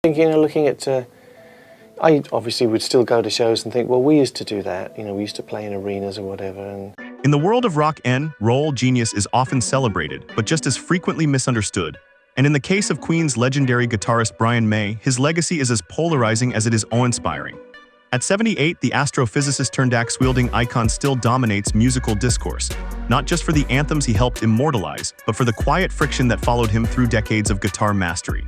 Looking at, I obviously would still go to shows and think, well, we used to do that. We used to play in arenas or whatever. And in the world of rock and roll, genius is often celebrated, but just as frequently misunderstood. And in the case of Queen's legendary guitarist Brian May, his legacy is as polarizing as it is awe-inspiring. At 78, the astrophysicist-turned-axe-wielding icon still dominates musical discourse, not just for the anthems he helped immortalize, but for the quiet friction that followed him through decades of guitar mastery.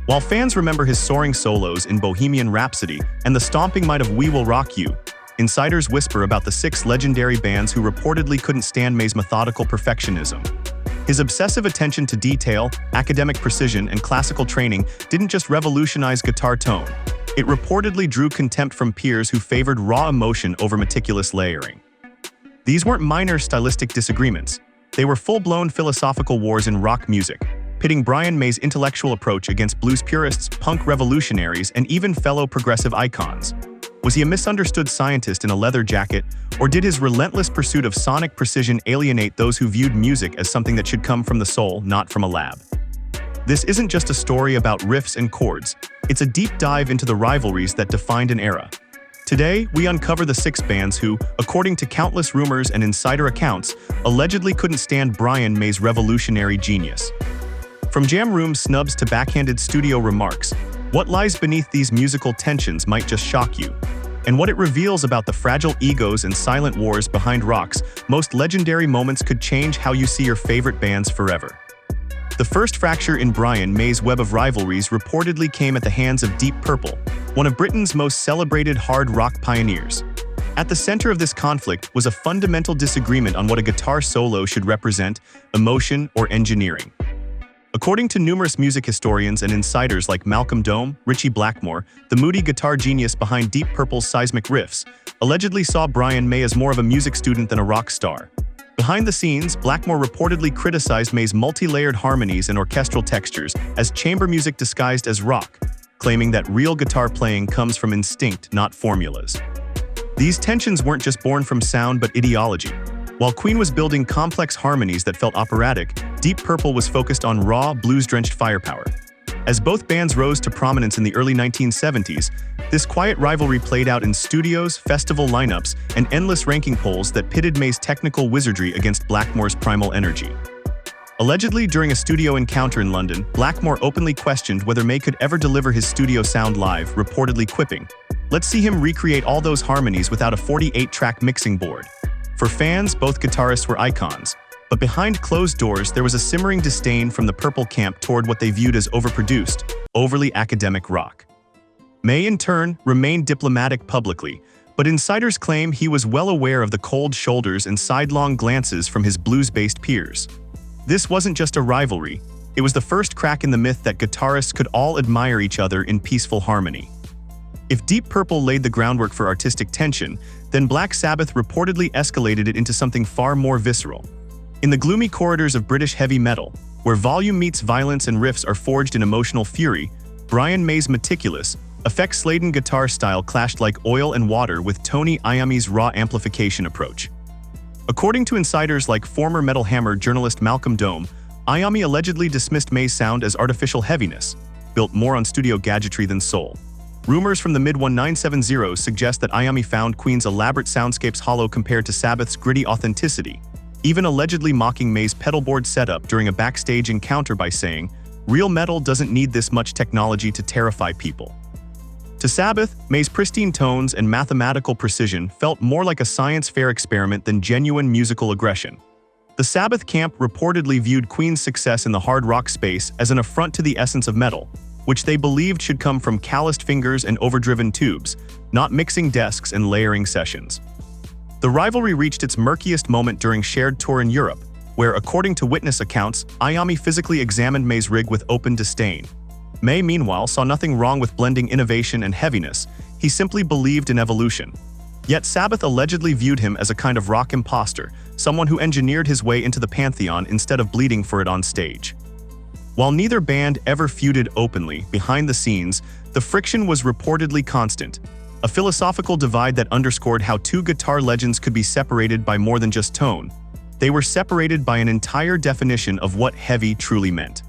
While fans remember his soaring solos in Bohemian Rhapsody and the stomping might of We Will Rock You, insiders whisper about the 6 legendary bands who reportedly couldn't stand May's methodical perfectionism. His obsessive attention to detail, academic precision, and classical training didn't just revolutionize guitar tone. It reportedly drew contempt from peers who favored raw emotion over meticulous layering. These weren't minor stylistic disagreements. They were full-blown philosophical wars in rock music, pitting Brian May's intellectual approach against blues purists, punk revolutionaries, and even fellow progressive icons. Was he a misunderstood scientist in a leather jacket, or did his relentless pursuit of sonic precision alienate those who viewed music as something that should come from the soul, not from a lab? This isn't just a story about riffs and chords. It's a deep dive into the rivalries that defined an era. Today, we uncover the 6 bands who, according to countless rumors and insider accounts, allegedly couldn't stand Brian May's revolutionary genius. From jam room snubs to backhanded studio remarks, what lies beneath these musical tensions might just shock you. And what it reveals about the fragile egos and silent wars behind rock's most legendary moments could change how you see your favorite bands forever. The first fracture in Brian May's web of rivalries reportedly came at the hands of Deep Purple, one of Britain's most celebrated hard rock pioneers. At the center of this conflict was a fundamental disagreement on what a guitar solo should represent, emotion or engineering. According to numerous music historians and insiders like Malcolm Dome, Ritchie Blackmore, the moody guitar genius behind Deep Purple's seismic riffs, allegedly saw Brian May as more of a music student than a rock star. Behind the scenes, Blackmore reportedly criticized May's multi-layered harmonies and orchestral textures as chamber music disguised as rock, claiming that real guitar playing comes from instinct, not formulas. These tensions weren't just born from sound but ideology. While Queen was building complex harmonies that felt operatic, Deep Purple was focused on raw, blues-drenched firepower. As both bands rose to prominence in the early 1970s, this quiet rivalry played out in studios, festival lineups, and endless ranking polls that pitted May's technical wizardry against Blackmore's primal energy. Allegedly, during a studio encounter in London, Blackmore openly questioned whether May could ever deliver his studio sound live, reportedly quipping, "Let's see him recreate all those harmonies without a 48-track mixing board." For fans, both guitarists were icons, but behind closed doors there was a simmering disdain from the Purple camp toward what they viewed as overproduced, overly academic rock. May, in turn, remained diplomatic publicly, but insiders claim he was well aware of the cold shoulders and sidelong glances from his blues-based peers. This wasn't just a rivalry, it was the first crack in the myth that guitarists could all admire each other in peaceful harmony. If Deep Purple laid the groundwork for artistic tension, then Black Sabbath reportedly escalated it into something far more visceral. In the gloomy corridors of British heavy metal, where volume meets violence and riffs are forged in emotional fury, Brian May's meticulous, effects-laden guitar style clashed like oil and water with Tony Iommi's raw amplification approach. According to insiders like former Metal Hammer journalist Malcolm Dome, Iommi allegedly dismissed May's sound as artificial heaviness, built more on studio gadgetry than soul. Rumors from the mid-1970s suggest that Iommi found Queen's elaborate soundscapes hollow compared to Sabbath's gritty authenticity, even allegedly mocking May's pedalboard setup during a backstage encounter by saying, "Real metal doesn't need this much technology to terrify people." To Sabbath, May's pristine tones and mathematical precision felt more like a science fair experiment than genuine musical aggression. The Sabbath camp reportedly viewed Queen's success in the hard rock space as an affront to the essence of metal, which they believed should come from calloused fingers and overdriven tubes, not mixing desks and layering sessions. The rivalry reached its murkiest moment during shared tour in Europe, where, according to witness accounts, Iommi physically examined May's rig with open disdain. May, meanwhile, saw nothing wrong with blending innovation and heaviness. He simply believed in evolution. Yet Sabbath allegedly viewed him as a kind of rock imposter, someone who engineered his way into the pantheon instead of bleeding for it on stage. While neither band ever feuded openly, behind the scenes, the friction was reportedly constant, a philosophical divide that underscored how two guitar legends could be separated by more than just tone. They were separated by an entire definition of what heavy truly meant.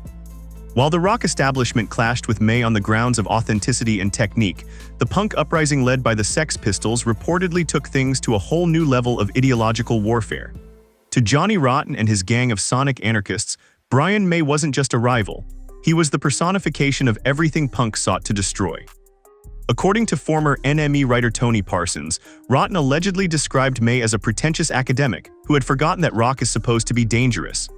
While the rock establishment clashed with May on the grounds of authenticity and technique, the punk uprising led by the Sex Pistols reportedly took things to a whole new level of ideological warfare. To Johnny Rotten and his gang of sonic anarchists, Brian May wasn't just a rival. He was the personification of everything punk sought to destroy. According to former NME writer Tony Parsons, Rotten allegedly described May as a pretentious academic who had forgotten that rock is supposed to be dangerous.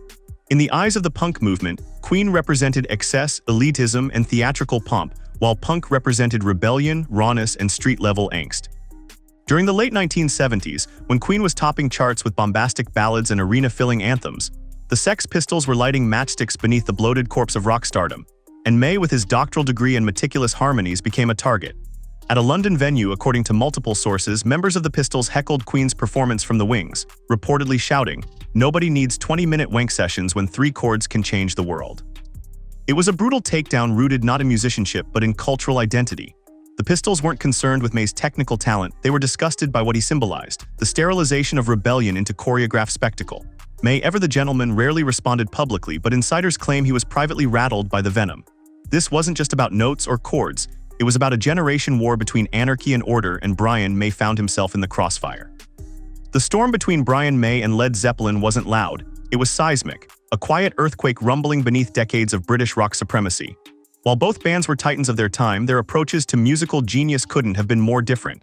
In the eyes of the punk movement, Queen represented excess, elitism, and theatrical pomp, while punk represented rebellion, rawness, and street-level angst. During the late 1970s, when Queen was topping charts with bombastic ballads and arena-filling anthems, the Sex Pistols were lighting matchsticks beneath the bloated corpse of rock stardom, and May, with his doctoral degree and meticulous harmonies, became a target. At a London venue, according to multiple sources, members of the Pistols heckled Queen's performance from the wings, reportedly shouting, "Nobody needs 20-minute wank sessions when 3 chords can change the world." It was a brutal takedown rooted not in musicianship but in cultural identity. The Pistols weren't concerned with May's technical talent, they were disgusted by what he symbolized, the sterilization of rebellion into choreographed spectacle. May, ever the gentleman, rarely responded publicly, but insiders claim he was privately rattled by the venom. This wasn't just about notes or chords, it was about a generation war between anarchy and order, and Brian May found himself in the crossfire. The storm between Brian May and Led Zeppelin wasn't loud, it was seismic, a quiet earthquake rumbling beneath decades of British rock supremacy. While both bands were titans of their time, their approaches to musical genius couldn't have been more different.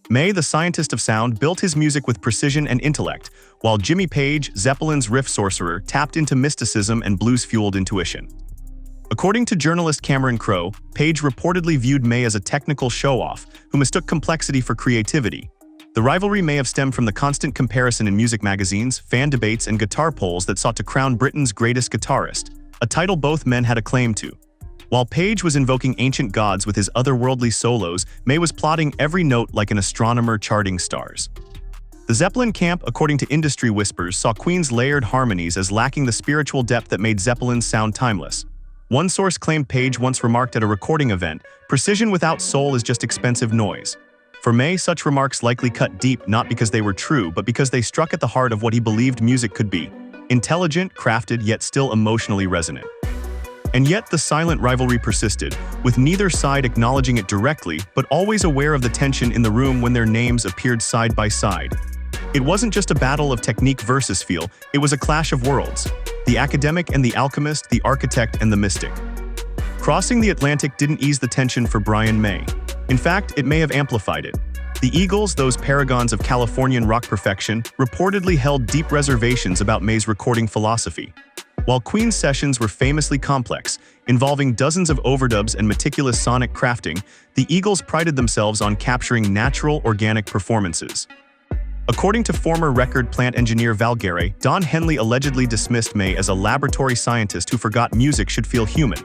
May, the scientist of sound, built his music with precision and intellect, while Jimmy Page, Zeppelin's riff sorcerer, tapped into mysticism and blues-fueled intuition. According to journalist Cameron Crowe, Page reportedly viewed May as a technical show-off who mistook complexity for creativity. The rivalry may have stemmed from the constant comparison in music magazines, fan debates, and guitar polls that sought to crown Britain's greatest guitarist, a title both men had a claim to. While Page was invoking ancient gods with his otherworldly solos, May was plotting every note like an astronomer charting stars. The Zeppelin camp, according to industry whispers, saw Queen's layered harmonies as lacking the spiritual depth that made Zeppelin's sound timeless. One source claimed Page once remarked at a recording event, "Precision without soul is just expensive noise." For May, such remarks likely cut deep not because they were true, but because they struck at the heart of what he believed music could be: intelligent, crafted, yet still emotionally resonant. And yet the silent rivalry persisted, with neither side acknowledging it directly, but always aware of the tension in the room when their names appeared side by side. It wasn't just a battle of technique versus feel, it was a clash of worlds: the academic and the alchemist, the architect and the mystic. Crossing the Atlantic didn't ease the tension for Brian May. In fact, it may have amplified it. The Eagles, those paragons of Californian rock perfection, reportedly held deep reservations about May's recording philosophy. While Queen's sessions were famously complex, involving dozens of overdubs and meticulous sonic crafting, the Eagles prided themselves on capturing natural, organic performances. According to former record plant engineer Val Guerre, Don Henley allegedly dismissed May as a laboratory scientist who forgot music should feel human.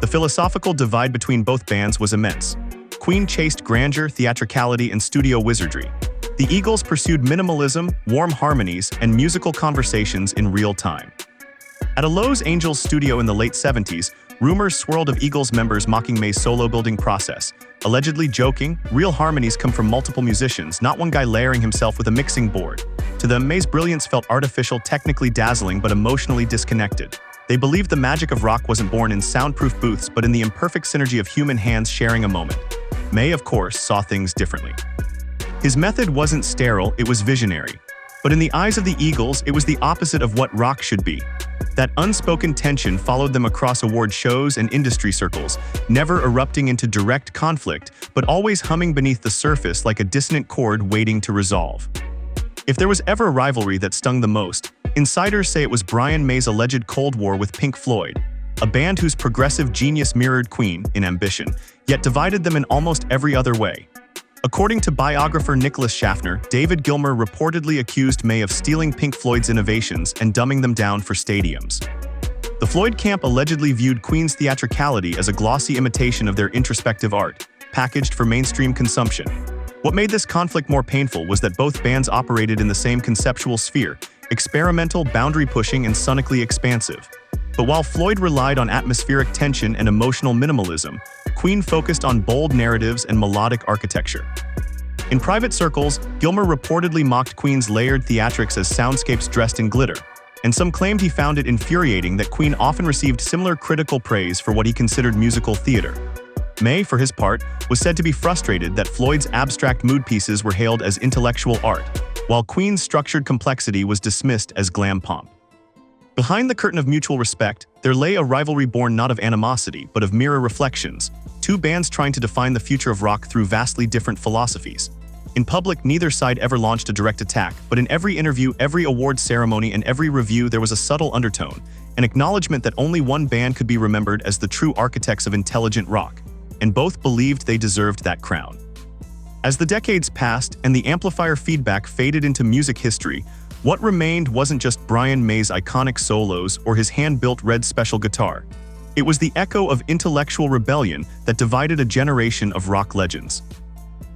The philosophical divide between both bands was immense. Queen chased grandeur, theatricality, and studio wizardry. The Eagles pursued minimalism, warm harmonies, and musical conversations in real time. At a Los Angeles studio in the late 70s, rumors swirled of Eagles members mocking May's solo-building process. Allegedly joking, real harmonies come from multiple musicians, not one guy layering himself with a mixing board. To them, May's brilliance felt artificial, technically dazzling, but emotionally disconnected. They believed the magic of rock wasn't born in soundproof booths, but in the imperfect synergy of human hands sharing a moment. May, of course, saw things differently. His method wasn't sterile, it was visionary. But in the eyes of the Eagles, it was the opposite of what rock should be. That unspoken tension followed them across award shows and industry circles, never erupting into direct conflict, but always humming beneath the surface like a dissonant chord waiting to resolve. If there was ever a rivalry that stung the most, insiders say it was Brian May's alleged Cold War with Pink Floyd, a band whose progressive genius mirrored Queen in ambition, yet divided them in almost every other way. According to biographer Nicholas Schaffner, David Gilmour reportedly accused May of stealing Pink Floyd's innovations and dumbing them down for stadiums. The Floyd camp allegedly viewed Queen's theatricality as a glossy imitation of their introspective art, packaged for mainstream consumption. What made this conflict more painful was that both bands operated in the same conceptual sphere, experimental, boundary-pushing, and sonically expansive. But while Floyd relied on atmospheric tension and emotional minimalism, Queen focused on bold narratives and melodic architecture. In private circles, Gilmour reportedly mocked Queen's layered theatrics as soundscapes dressed in glitter, and some claimed he found it infuriating that Queen often received similar critical praise for what he considered musical theater. May, for his part, was said to be frustrated that Floyd's abstract mood pieces were hailed as intellectual art, while Queen's structured complexity was dismissed as glam pomp. Behind the curtain of mutual respect, there lay a rivalry born not of animosity, but of mirror reflections, two bands trying to define the future of rock through vastly different philosophies. In public, neither side ever launched a direct attack, but in every interview, every award ceremony, and every review there was a subtle undertone, an acknowledgement that only one band could be remembered as the true architects of intelligent rock, and both believed they deserved that crown. As the decades passed and the amplifier feedback faded into music history, what remained wasn't just Brian May's iconic solos or his hand-built red special guitar. It was the echo of intellectual rebellion that divided a generation of rock legends.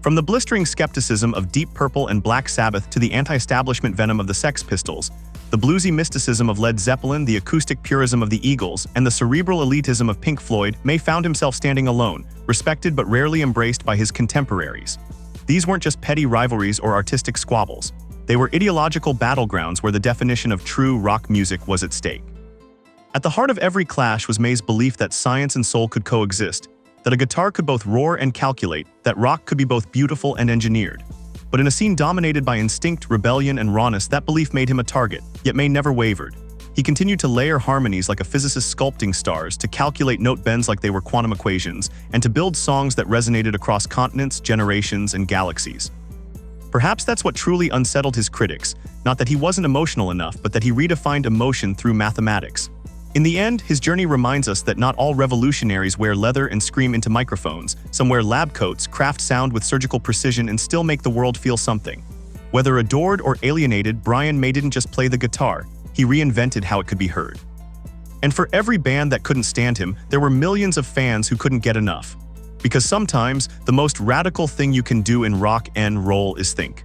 From the blistering skepticism of Deep Purple and Black Sabbath to the anti-establishment venom of the Sex Pistols, the bluesy mysticism of Led Zeppelin, the acoustic purism of the Eagles, and the cerebral elitism of Pink Floyd, May found himself standing alone, respected but rarely embraced by his contemporaries. These weren't just petty rivalries or artistic squabbles. They were ideological battlegrounds where the definition of true rock music was at stake. At the heart of every clash was May's belief that science and soul could coexist, that a guitar could both roar and calculate, that rock could be both beautiful and engineered. But in a scene dominated by instinct, rebellion, and rawness, that belief made him a target, yet May never wavered. He continued to layer harmonies like a physicist sculpting stars, to calculate note bends like they were quantum equations, and to build songs that resonated across continents, generations, and galaxies. Perhaps that's what truly unsettled his critics, not that he wasn't emotional enough, but that he redefined emotion through mathematics. In the end, his journey reminds us that not all revolutionaries wear leather and scream into microphones. Some wear lab coats, craft sound with surgical precision, and still make the world feel something. Whether adored or alienated, Brian May didn't just play the guitar, he reinvented how it could be heard. And for every band that couldn't stand him, there were millions of fans who couldn't get enough. Because sometimes, the most radical thing you can do in rock and roll is think.